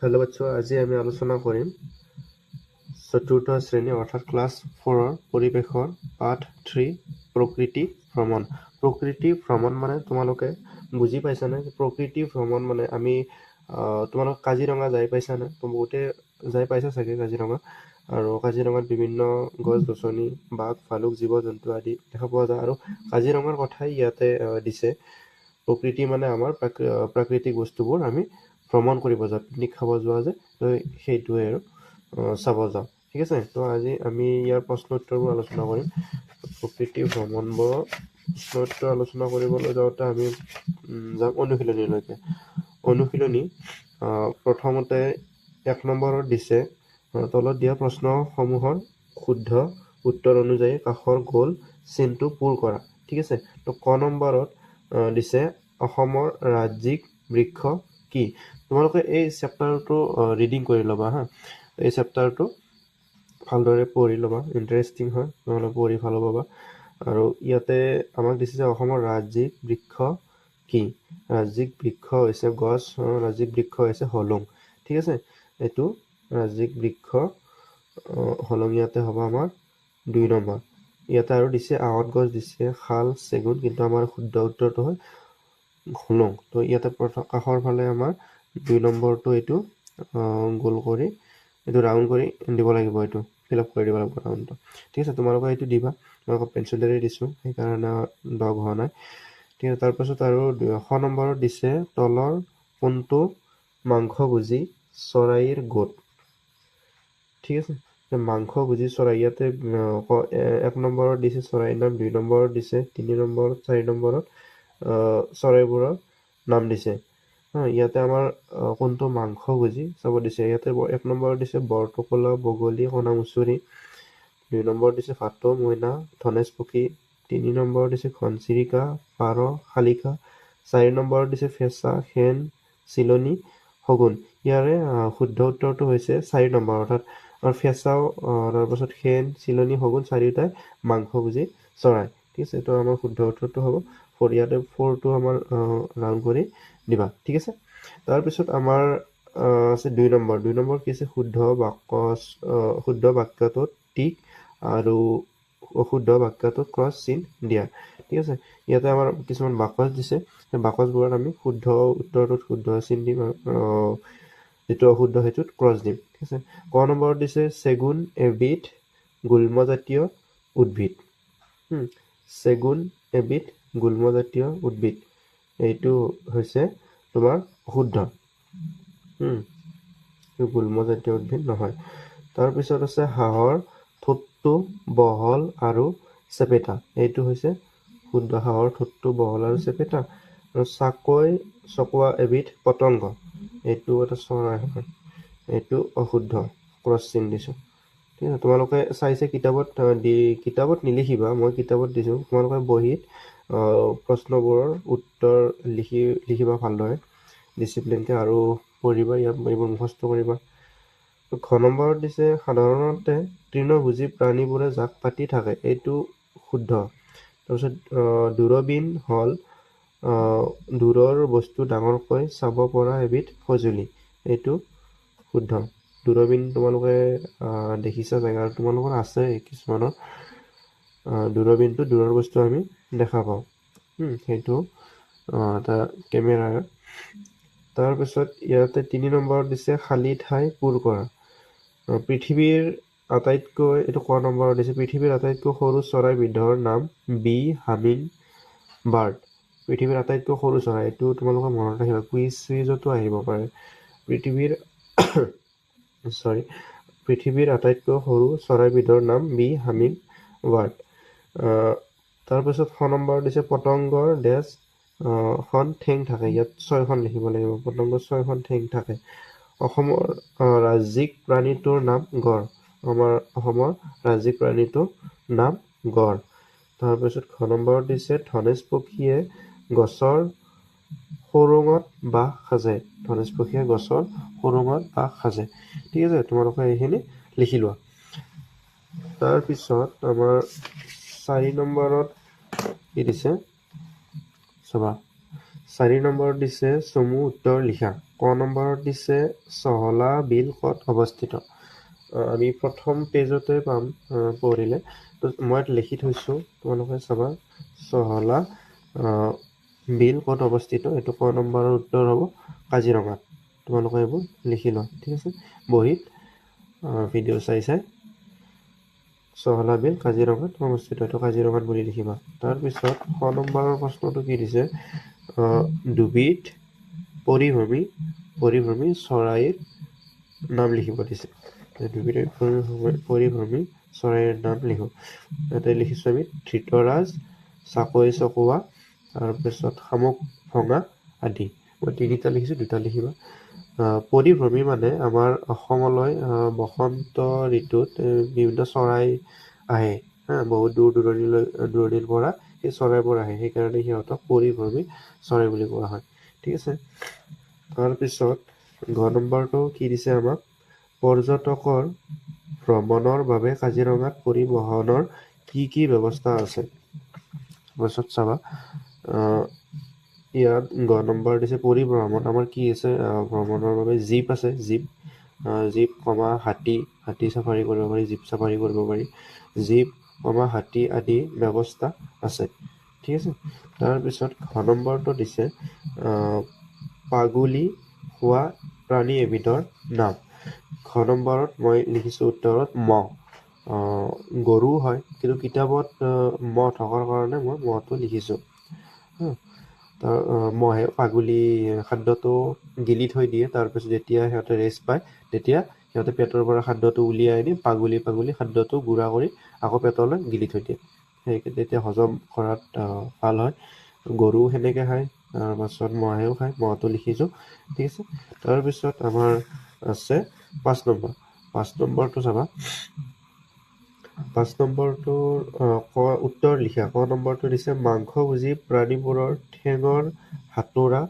Hello বাচ্চা, আজি আমি আলোচনা কৰিম চতুৰ্থ শ্ৰেণী অৰ্থাৎ ক্লাছ 4ৰ পৰিৱেশৰ পাঠ 3 প্ৰকৃতি ভ্ৰমণ। প্ৰকৃতি ভ্ৰমণ মানে তোমালোকে বুজি পাইছানে? প্ৰকৃতি ভ্ৰমণ মানে আমি তোমালোক কাজিৰঙা যাই পাইছানে? বহুতে যাই পাইছা চাগে কাজিৰঙা। আৰু কাজিৰঙাত বিভিন্ন গছ গছনি, বাঘ ভালুক, জীৱ জন্তু আদি দেখা পোৱা যায়। আৰু কাজিৰঙাৰ কথাই ইয়াতে দিছে। প্ৰকৃতি মানে আমাৰ প্ৰাকৃতিক বস্তুবোৰ আমি ভ্ৰমণ কৰিব যাওঁ, পিকনিক খাব যোৱা যে, সেইটোৱে আৰু চাব যাওঁ। ঠিক আছে, তো আজি আমি ইয়াৰ প্ৰশ্ন উত্তৰবোৰ আলোচনা কৰিম। প্ৰকৃতি ভ্ৰমণবোৰৰ প্ৰশ্ন উত্তৰ আলোচনা কৰিবলৈ যাওঁতে আমি যাম অনুশীলনীলৈকে। অনুশীলনী প্ৰথমতে 1 নম্বৰত দিছে তলত দিয়া প্ৰশ্নসমূহৰ শুদ্ধ উত্তৰ অনুযায়ী কাষৰ গোল চিনটো পূৰ কৰা। ঠিক আছে, তো ক নম্বৰত দিছে অসমৰ ৰাজ্যিক বৃক্ষ কি? তোমালোকে এই চেপ্টাৰটো ৰিডিং কৰি ল'বা হা। এই চেপ্টাৰটো ভালদৰে পঢ়ি ল'বা, ইণ্টাৰেষ্টিং হয়, তোমালোকে পঢ়ি ভাল পাবা। আৰু ইয়াতে আমাক দিছে যে অসমৰ ৰাজ্যিক বৃক্ষ কি? ৰাজ্যিক বৃক্ষ হৈছে গছ, ৰাজ্যিক বৃক্ষ হৈছে হলং। ঠিক আছে, এইটো ৰাজ্যিক বৃক্ষ হলং ইয়াতে হ'ব আমাৰ 2 নম্বৰ। ইয়াতে আৰু দিছে আঁহত গছ দিছে, শাল, চেগুন, কিন্তু আমাৰ শুদ্ধ উত্তৰটো হয় হলং। তো ইয়াতে কাষৰ ফালে আমাৰ 2 নম্বৰটো এইটো গোল কৰি এইটো ৰাউণ্ড কৰি দিব লাগিব, এইটো ফিল আপ কৰি দিব লাগিব ৰাউণ্ডটো। ঠিক আছে, তোমালোকে এইটো দিবা। তোমালোকক পেঞ্চিলেৰে দিছোঁ, সেইকাৰণে দগ হোৱা নাই। ঠিক আছে, তাৰপাছত আৰু 100 নম্বৰত দিছে তলৰ কোনটো মাংসভোজী চৰাইৰ গোট? ঠিক আছে, মাংসভোজী চৰাই ইয়াতে 1 নম্বৰত দিছে চৰাইৰ নাম, 2 নম্বৰত দিছে, 3 নম্বৰত, 4 নম্বৰত চৰাইবোৰৰ নাম দিছে। ইয়াতে আমাৰ কোনটো মাংসভোজী চাব দিছে। ইয়াতে 1 নম্বৰত দিছে বৰটোকোলা, বগলী, সোণামুচুৰি, 2 নম্বৰত দিছে ভাটৌ, মইনা, ধনেশ পক্ষী, 3 নম্বৰত দিছে ঘনচিৰিকা, পাৰ, শালিকা, 4 নম্বৰত দিছে ফেঁচা, শেন, চিলনী, শগুন। ইয়াৰে শুদ্ধ উত্তৰটো হৈছে 4 নম্বৰ, অৰ্থাৎ ফেঁচাও, তাৰপাছত শেন, চিলনী, শগুন চাৰিওটাই মাংসভোজী চৰাই। ঠিক আছে, এইটো আমাৰ শুদ্ধ উত্তৰটো হ'ব 4। ইয়াতে 4টো আমাৰ ৰাউণ্ড কৰি দিবা। ঠিক আছে, তাৰপিছত আমাৰ আছে 2 নম্বৰ। 2 নম্বৰ কি আছে? শুদ্ধ বাক্যটোত টিক আৰু অশুদ্ধ বাক্যটোত ক্ৰছ চিন দিয়া। ঠিক আছে, ইয়াতে আমাৰ কিছুমান বাকচ দিছে, সেই বাকচবোৰত আমি শুদ্ধ উত্তৰটোত শুদ্ধ চিন দিম আৰু যিটো অশুদ্ধ সেইটোত ক্ৰছ দিম। ঠিক আছে, ক নম্বৰত দিছে চেগুন এবিধ গুল্মজাতীয় উদ্ভিদ। চেগুন এবিধ গুল্মজাতীয় উদ্ভিদ, এইটো হৈছে তোমাৰ অশুদ্ধ। গুল্মজাতীয় উদ্ভিদ নহয়। তাৰপিছত আছে হাঁহৰ ঠোঁটটো বহল আৰু চেপেটা, এইটো হৈছে শুদ্ধ। হাঁহৰ ঠোঁটটো বহল আৰু চেপেটা। আৰু চাকৈ চকোৱা এবিধ পতংগ, এইটো এটা চৰাই হয়, এইটো অশুদ্ধ, ক্ৰছ চিন দিছোঁ। ঠিক আছে, তোমালোকে চাইছে কিতাপত নিলিখিবা, মই কিতাপত দিছোঁ। তোমালোকে বহীত প্ৰশ্নবোৰৰ উত্তৰ লিখিবা ভালদৰে, ডিচিপ্লিনকৈ, আৰু পঢ়িবা, এইবোৰ মুখস্থ কৰিবা। ঘ নম্বৰত দিছে সাধাৰণতে তৃণভোজী প্ৰাণীবোৰে জাক পাতি থাকে, এইটো শুদ্ধ। তাৰপিছত দূৰবীন হ'ল দূৰৰ বস্তু ডাঙৰকৈ চাব পৰা এবিধ সঁজুলি, এইটো শুদ্ধ। দূৰবীন তোমালোকে দেখিছা চাগে, আৰু তোমালোকৰ আছে কিছুমানৰ। দূৰবীনটো দূৰৰ বস্তু আমি দেখা পাওঁ, সেইটো এটা কেমেৰাৰ। তাৰপিছত ইয়াতে 3 নম্বৰত দিছে খালী ঠাই পূৰ কৰা। পৃথিৱীৰ আটাইতকৈ, এইটো ক নম্বৰত দিছে, পৃথিৱীৰ আটাইতকৈ সৰু চৰাইবিধৰ নাম বি হামিং বাৰ্ড। পৃথিৱীৰ আটাইতকৈ সৰু চৰাই, এইটো তোমালোকে মনত ৰাখিবা, কুইজতো আহিব পাৰে। পৃথিৱীৰ আটাইতকৈ সৰু চৰাইবিধৰ নাম বি হামিং বাৰ্ড। তাৰপিছত 6 নম্বৰত দিছে পতংগৰ খন ঠেং থাকে, ইয়াত 6খন লিখিব লাগিব। পতংগৰ 6খন ঠেং থাকে। অসমৰ ৰাজ্যিক প্ৰাণীটোৰ নাম গড়। আমাৰ অসমৰ ৰাজ্যিক প্ৰাণীটোৰ নাম গড়। তাৰপিছত ঘ নম্বৰত দিছে ধনেশ পক্ষীয়ে গছৰ সুৰুঙত বাহ সাজে। ধনেশ পক্ষীয়ে গছৰ সুৰুঙত বাহ সাজে। ঠিক আছে, তোমালোকে এইখিনি লিখি লোৱা। তাৰপিছত আমাৰ 4 নম্বৰত কি দিছে চাবা। 4 নম্বৰত দিছে চমু উত্তৰ লিখা। ক নম্বৰত দিছে চহলা বিল ক'ত অৱস্থিত। আমি প্ৰথম পেজতে পাম পঢ়িলে। তো মই ইয়াত লিখি থৈছোঁ, তোমালোকে চাবা। চহলা বিল ক'ত অৱস্থিত, এইটো ক নম্বৰৰ উত্তৰ হ'ব কাজিৰঙাত। তোমালোকে এইবোৰ লিখি লোৱা, ঠিক আছে। বহীত ভিডিঅ' চাই চহলা বিল কাজিৰঙাত অৱস্থিত, এইটো কাজিৰঙাত বুলি লিখিবা। তাৰপিছত খ নম্বৰৰ প্ৰশ্নটো কি দিছে, দুবিধ পৰিভ্ৰমী চৰাইৰ নাম লিখিব দিছে। দুবিধ পৰিভ্ৰমী চৰাইৰ নাম লিখো। ইয়াতে লিখিছোঁ আমি ধৃতৰাজ, চাকৈ চকোৱা, তাৰপিছত শামুক ভঙা আদি। মই 3টা লিখিছোঁ, 2টা লিখিবা। পৰিভ্ৰমী মানে আমাৰ অসমলৈ বসন্ত ঋতুত বিভিন্ন চৰাই আহে, বহুত দূৰণিৰ পৰা সেই চৰাইবোৰ আহে, সেইকাৰণে সিহঁতক পৰিভ্ৰমী চৰাই বুলি কোৱা হয়, ঠিক আছে। তাৰপিছত ঘ নম্বৰটো কি দিছে আমাক, পৰ্যটকৰ ভ্ৰমণৰ বাবে কাজিৰঙাত পৰিবহণৰ কি ব্যৱস্থা আছে। তাৰপিছত চাবা, ইয়াত গ নম্বৰ দিছে পৰিভ্ৰমণ আমাৰ কি আছে, ভ্ৰমণৰ বাবে জীপ আছে, জীপ হাতী চাফাৰী কৰিব পাৰি, জীপ চাফাৰী কৰিব পাৰি, জীপ হাতী আদি ব্যৱস্থা আছে, ঠিক আছে। তাৰপিছত ঘ নম্বৰটো দিছে পাগুলি খোৱা প্ৰাণী এবিধৰ নাম। ঘ নম্বৰত মই লিখিছোঁ উত্তৰত মহ। গৰু হয়, কিন্তু কিতাপত মহ থকাৰ কাৰণে মই মহটো লিখিছোঁ। মহে পাগুলি খাদ্যটো গিলি থৈ দিয়ে, তাৰপিছত যেতিয়া সিহঁতে ৰেষ্ট পায়, তেতিয়া সিহঁতে পেটৰ পৰা খাদ্যটো উলিয়াই আনি পাগুলি খাদ্যটো গুড়া কৰি আকৌ পেটলৈ গিলি থৈ দিয়ে, তেতিয়া হজম কৰাত ভাল হয়। গৰু সেনেকৈ খায়, তাৰপাছত মহেও খায়, মহটো লিখিছোঁ, ঠিক আছে। তাৰপিছত আমাৰ আছে 5 নম্বৰ। 5 নম্বৰটো চাবা, 5 নম্বৰটোৰ উত্তৰ লিখা। ক নম্বৰটো দিছে মাংসভোজী প্ৰাণীবোৰৰ ঠেঙৰ হাতোৰা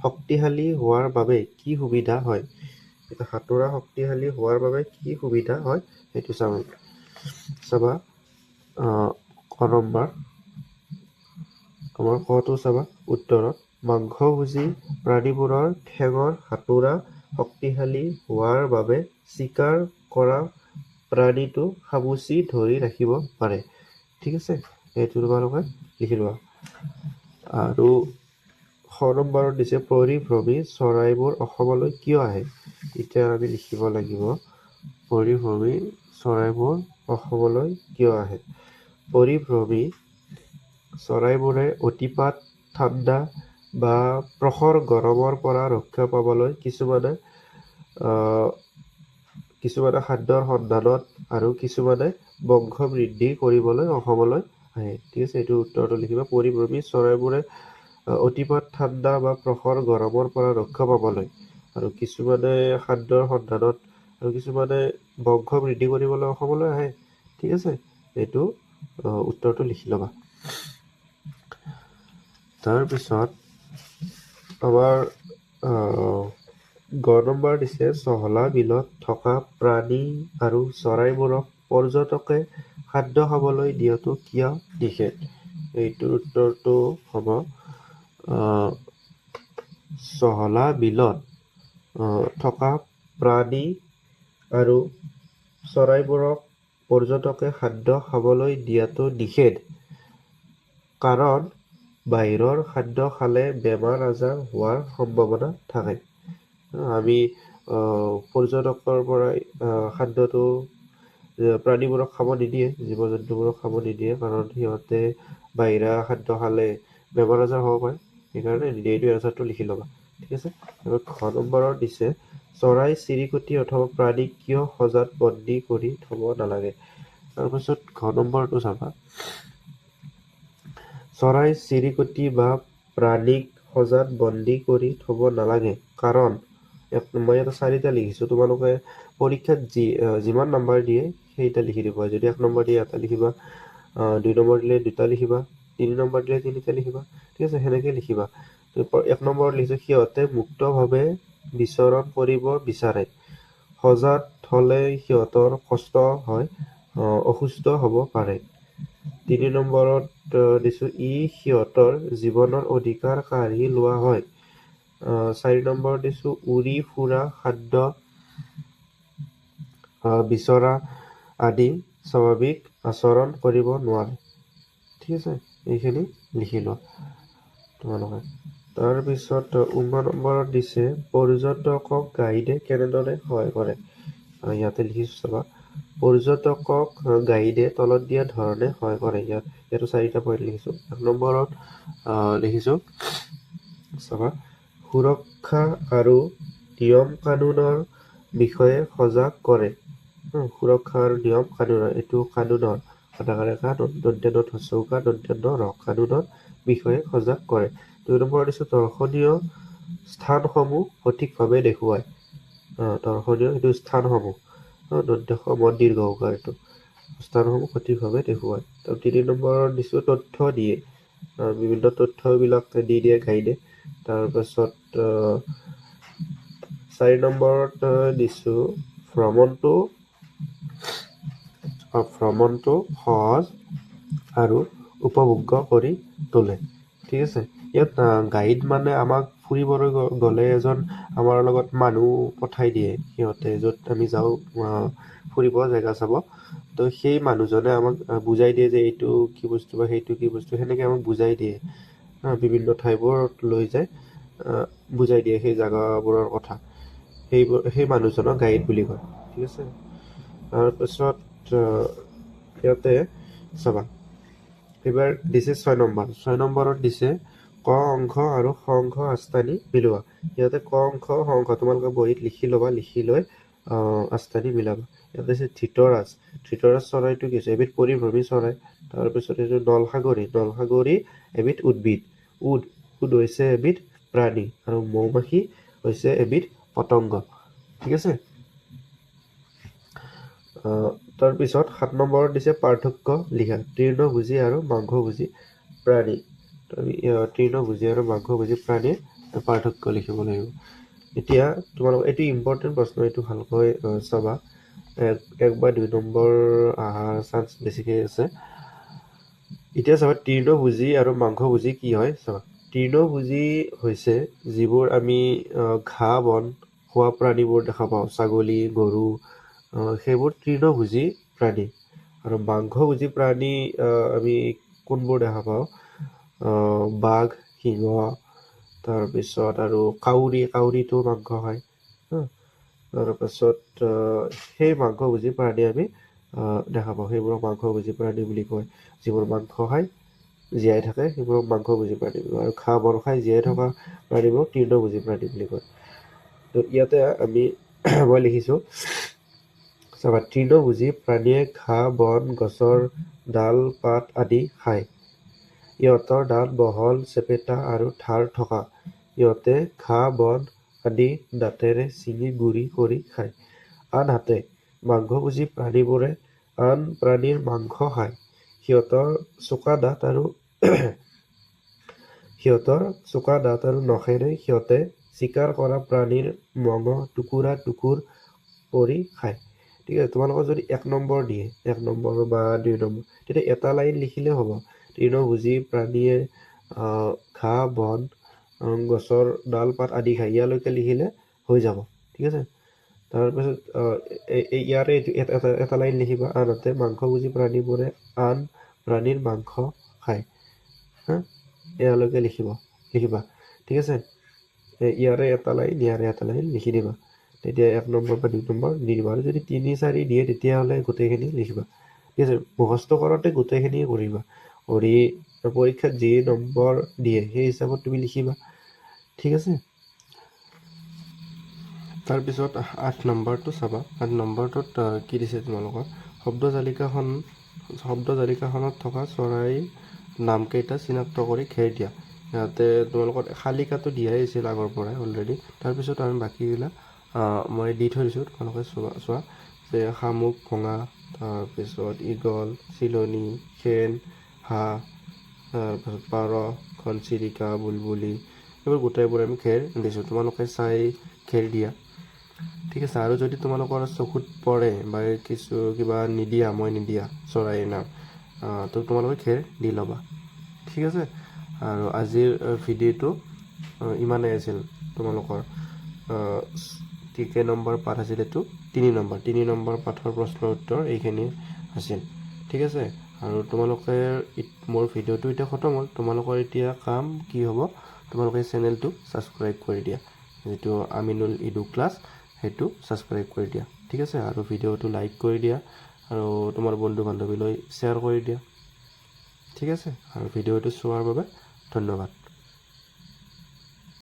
শক্তিশালী হোৱাৰ বাবে কি সুবিধা হয়। হাতোৰা শক্তিশালী হোৱাৰ বাবে কি সুবিধা হয় সেইটো চাবা। ক নম্বৰ আমাৰ কটো চাবা উত্তৰত মাংসভোজী প্ৰাণীবোৰৰ ঠেঙৰ হাতোৰা শক্তিশালী হোৱাৰ বাবে চিকাৰ কৰা প্ৰাণীটো খামুচি ধৰি ৰাখিব পাৰে, ঠিক আছে। এইটো তোমালোকে লিখি লোৱা। আৰু খ নম্বৰত দিছে পৰিভ্ৰমী চৰাইবোৰ অসমলৈ কিয় আহে। এতিয়া আমি লিখিব লাগিব পৰিভ্ৰমী চৰাইবোৰ অসমলৈ কিয় আহে। পৰিভ্ৰমী চৰাইবোৰে অতিপাত ঠাণ্ডা বা প্ৰখৰ গৰমৰ পৰা ৰক্ষা পাবলৈ কিছুমানে খাদ্যৰ সন্ধানত আৰু কিছুমানে বংশ বৃদ্ধি কৰিবলৈ অসমলৈ আহে, ঠিক আছে। এইটো উত্তৰটো লিখিবা। পৰিভ্ৰমী চৰাইবোৰে অতিপাত ঠাণ্ডা বা প্ৰখৰ গৰমৰ পৰা ৰক্ষা পাবলৈ আৰু কিছুমানে খাদ্যৰ সন্ধানত আৰু কিছুমানে বংশ বৃদ্ধি কৰিবলৈ অসমলৈ আহে, ঠিক আছে। এইটো উত্তৰটো লিখি ল'বা। তাৰপিছত আমাৰ গ নম্বৰ দিছে চহলা বিলত থকা প্ৰাণী আৰু চৰাইবোৰক পৰ্যটকে খাদ্য খাবলৈ দিয়াটো কিয় নিষেধ। এইটোৰ উত্তৰটো হ'ব চহলা বিলত থকা প্ৰাণী আৰু চৰাইবোৰক পৰ্যটকে খাদ্য খাবলৈ দিয়াটো নিষেধ, কাৰণ বাহিৰৰ খাদ্য খালে বেমাৰ আজাৰ হোৱাৰ সম্ভাৱনা থাকে। আমি পৰ্যটকৰ পৰাই খাদ্যটো প্ৰাণীবোৰক খাব নিদিয়ে, জীৱ জন্তুবোৰক খাব নিদিয়ে, কাৰণ সিহঁতে বাহিৰা খাদ্য খালে বেমাৰ আজাৰ হ'ব পাৰে, সেইকাৰণে নিদিয়ে। এইটো এনচাৰটো লিখি ল'বা, ঠিক আছে। আৰু ঘ নম্বৰত দিছে চৰাই চিৰিকটি অথবা প্ৰাণীক কিয় সজাত বন্দী কৰি থব নালাগে। তাৰপিছত ঘ নম্বৰটো চাবা, চৰাই চিৰিকটি বা প্ৰাণীক সজাত বন্দী কৰি থব নালাগে, কাৰণ মই ইয়াতে 4টা লিখিছোঁ, তোমালোকে পৰীক্ষাত যিমান নম্বৰ দিয়ে সেইটা লিখি দিবা। যদি 1 নম্বৰ দিয়ে এটা লিখিবা, 2 নম্বৰ দিলে 2টা লিখিবা, 3 নম্বৰ দিলে 3টা লিখিবা, ঠিক আছে। সেনেকৈ লিখিবা। 1 নম্বৰত লিখিছোঁ সিহঁতে মুক্তভাৱে বিচৰণ কৰিব বিচাৰে, সজাত হ'লে সিহঁতৰ কষ্ট হয়, অসুস্থ হ'ব পাৰে, 3 নম্বৰত দিছোঁ ই সিহঁতৰ জীৱনৰ অধিকাৰ কাঢ়ি লোৱা হয়। 4 নম্বৰত দিছোঁ উৰি ফুৰা খাদ্য বিচৰা আদি স্বাভাৱিক আচৰণ কৰিব নোৱাৰে। ঠিক আছে, এইখিনি লিখি লোৱা তোমালোকে। তাৰপিছত 19 নম্বৰত দিছে পৰ্যটকক গাইডে কেনেদৰে সহায় কৰে। ইয়াতে লিখিছোঁ চাবা, পৰ্যটকক গাইডে তলত দিয়া ধৰণে সহায় কৰে। ইয়াতো 4টা পইণ্ট লিখিছোঁ। 1 নম্বৰত লিখিছোঁ চাবা, সুৰক্ষা আৰু নিয়ম কানুনৰ বিষয়ে সজাগ কৰে। সুৰক্ষা আৰু নিয়ম কানুনৰ, এইটো কানুনৰ কানুনৰ বিষয়ে সজাগ কৰে। 2 নম্বৰত দিছোঁ দৰ্শনীয় স্থানসমূহ সঠিকভাৱে দেখুৱায়। দৰ্শনীয় এইটো স্থানসমূহ এইটো স্থানসমূহ সঠিকভাৱে দেখুৱায়। 3 নম্বৰত দিছোঁ তথ্য দিয়ে, বিভিন্ন তথ্যবিলাক দি দিয়ে গাইডে। তাৰপাছত 4 নম্বৰত দিছোঁ ভ্ৰমণটো সহজ আৰু উপভোগ্য কৰি তোলে। ঠিক আছে, ইয়াত গাইড মানে আমাক ফুৰিবলৈ গ'লে এজন আমাৰ লগত মানুহ পঠাই দিয়ে সিহঁতে, য'ত আমি যাওঁ ফুৰিব জেগা চাব। তো সেই মানুহজনে আমাক বুজাই দিয়ে যে এইটো কি বস্তু বা সেইটো কি বস্তু, সেনেকৈ আমাক বুজাই দিয়ে। বিভিন্ন ঠাইবোৰত লৈ যায় বুজাই দিয়ে সেই জেগাবোৰৰ কথা। সেই মানুহজনক গাইড বুলি কয়। ঠিক আছে, তাৰপিছত ইয়াতে চাবা, এইবাৰ দিছে 6 নম্বৰ। 6 নম্বৰত দিছে ক অংশ আৰু খ অংশ আস্তানি মিলোৱা। ইয়াতে ক অংশ খ অংশ তোমালোকে বহীত লিখি ল'বা, লিখি লৈ আস্তানি মিলাবা। ইয়াতে দিছে ধৃতৰাজ চৰাইটো কি হৈছে, এবিধ পৰিভ্ৰমী চৰাই। তাৰপিছত এইটো নলসাগৰি এবিধ উদ্ভিদ। উদ হৈছে এবিধ প্ৰাণী, আৰু মৌমাখি হৈছে এবিধ পতংগ। ঠিক আছে, তাৰপিছত 7 নম্বৰত দিছে পাৰ্থক্য লিখা। তৃণভোজী আৰু মাংসভোজী প্ৰাণী। তৃণভোজী আৰু মাংসভোজী প্ৰাণীৰ পাৰ্থক্য লিখিব লাগিব। এতিয়া তোমালোক এইটো ইম্পৰ্টেণ্ট প্ৰশ্ন, এইটো ভালকৈ চাবা। 1 বা 2 নম্বৰ অহাৰ চান্স বেছিকৈ আছে। এতিয়া চাবা, তৃণভোজী আৰু মাংসভোজী কি হয় চাবা। তৃণভোজী হৈছে যিবোৰ আমি ঘাঁহ বন খোৱা প্ৰাণীবোৰ দেখা পাওঁ, ছাগলী গৰু, সেইবোৰ তৃণভোজী প্ৰাণী। আৰু মাংসভোজী প্ৰাণী আমি কোনবোৰ দেখা পাওঁ, বাঘ, সিংহ, তাৰপিছত আৰু কাউৰীটো মাংস খায়। তাৰপাছত সেই মাংসভোজী প্ৰাণী আমি দেখা পাওঁ, সেইবোৰক মাংসভোজী প্ৰাণী বুলি কয়। যিবোৰ মাংস খায় জীয়াই থাকে সেইবোৰক মাংসভোজী প্ৰাণী বুলি কয়, আৰু ঘাঁহ বন খাই জীয়াই থকা প্ৰাণীবোৰক তৃণভোজী প্ৰাণী বুলি কয়। তো ইয়াতে মই লিখিছোঁ চাবা, তৃণভোজী প্ৰাণীয়ে ঘাঁহ বন, গছৰ ডাল পাত আদি খায়। ইহঁতৰ দাঁত বহল, চেপেটা আৰু ধাৰ থকা। ইহঁতে ঘাঁহ বন আদি দাঁতেৰে ছিঙি গুৰি কৰি খায়। আনহাতে মাংসভোজী প্ৰাণীবোৰে আন প্ৰাণীৰ মাংস খায়। সিহঁতৰ চোকা দাঁত আৰু নখেৰে সিহঁতে চিকাৰ কৰা প্ৰাণীৰ মঙহ টুকুৰা কৰি খায়। ঠিক আছে, তোমালোকৰ যদি 1 নম্বৰ দিয়ে, 1 নম্বৰ বা 2 নম্বৰ, তেতিয়া এটা লাইন লিখিলে হ'ব। তৃণভোজী প্ৰাণীয়ে ঘাঁহ বন, গছৰ ডাল পাত আদি খায়, ইয়ালৈকে লিখিলে হৈ যাব। ঠিক আছে, তাৰপিছত ইয়াৰে এটা লাইন লিখিবা, আনহাতে মাংসভোজী প্ৰাণীবোৰে আন প্ৰাণীৰ মাংস খায়। ইয়ালৈকে লিখিবা। ঠিক আছে, ইয়াৰে এটা লাইন লিখি দিবা। তেতিয়া 1 নম্বৰ বা 2 নম্বৰ দি দিবা। আৰু যদি 3, 4 দিয়ে তেতিয়াহ'লে গোটেইখিনি লিখিবা। ঠিক আছে, মুখস্থ কৰোঁতে গোটেইখিনি কৰিবা, কৰি পৰীক্ষাত যি নম্বৰ দিয়ে সেই হিচাপত তুমি লিখিবা। ঠিক আছে, তাৰপিছত 8 নম্বৰটো চাবা। 8 নম্বৰটোত কি দিছে তোমালোকৰ, শব্দ জালিকাখনত থকা চৰাইৰ নামকেইটা চিনাক্ত কৰি ঘেৰ দিয়া। ইয়াতে তোমালোকৰ শালিকাটো দিয়াই আছিল আগৰ পৰাই অলৰেডি। তাৰপিছত আমি বাকীবিলাক মই দি থৈ দিছোঁ, তোমালোকে চোৱা যে শামুক ভঙা, তাৰপিছত ঈগল, চিলনী, শেন, হাঁহ, তাৰপিছত পাৰ, ঘনচিৰিকা, বুলবুলি, এইবোৰ গোটেইবোৰ আমি ঘেৰ দিছোঁ, তোমালোকে চাই ঘেৰ দিয়া। ঠিক আছে, আৰু যদি তোমালোকৰ চকুত পৰে বা কিবা মই নিদিয়া চৰাইৰ নাম, তো তোমালোকে খেৰ দি ল'বা ঠিক আছে আৰু আজিৰ ভিডিঅ'টো ইমানেই আছিল তোমালোকৰ কেই নম্বৰ পাঠ আছিল এইটো 3 নম্বৰ পাঠৰ প্ৰশ্নৰ উত্তৰ এইখিনি আছিল ঠিক আছে আৰু তোমালোকে মোৰ ভিডিঅ'টো এতিয়া খতম হ'ল তোমালোকৰ এতিয়া কাম কি হ'ব তোমালোকে চেনেলটো ছাবস্ক্ৰাইব কৰি দিয়া যেটো আমিনুল ইডু ক্লাছ সেইটো ছাবস্ক্ৰাইব কৰি দিয়া ঠিক আছে আৰু ভিডিঅ'টো লাইক কৰি দিয়া আৰু তোমাৰ বন্ধু বান্ধৱীলৈ শ্বেয়াৰ কৰি দিয়া ঠিক আছে আৰু ভিডিঅ'টো চোৱাৰ বাবে ধন্যবাদ